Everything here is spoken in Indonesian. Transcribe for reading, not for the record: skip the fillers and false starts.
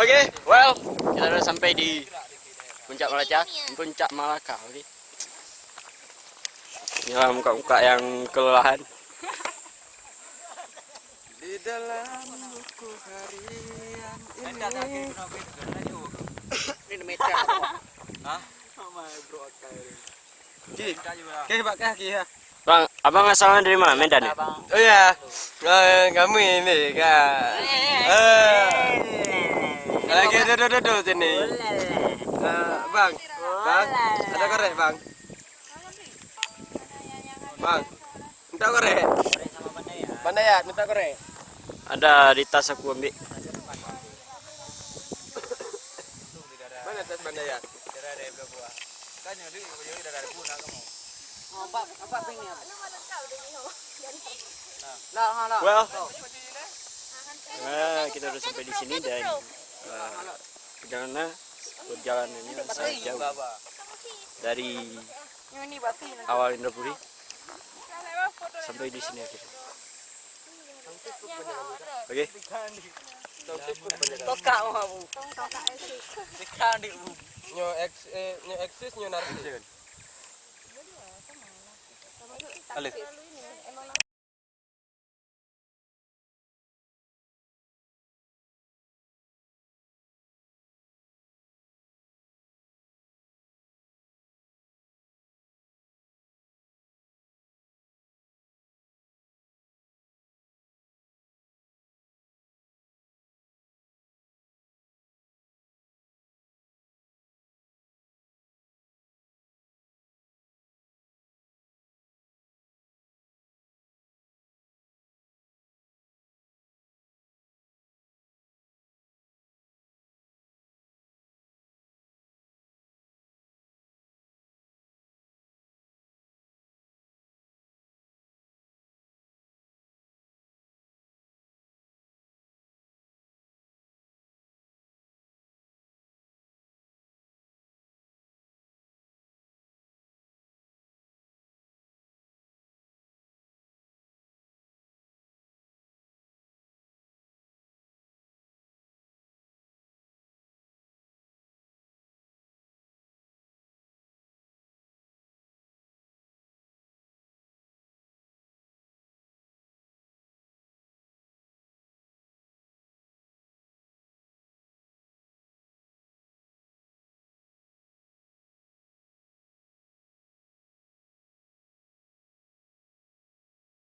Oke, well, kita udah sampai di puncak Malaka, oke. Inilah muka-muka yang kelelahan. Di dalam buku harian ini. Ini meja. Hah? Sama bro Oke, Pak kaki ya. Bang, abang asalnya dari mana? Medan ya? Oh ya, kami ini kak. Lagi duduk sini. Bang, ada korek bang? Bang, minta korek. Mana ya? Minta korek. Ada di tas aku ambil. Mana tas mana ya? Well, kita udah sampai di sini dan perjalanannya sangat jauh dari awal Indrapuri sampai di sini akhirnya. Oke. Nyo eksis nyo narsis kan? Alif.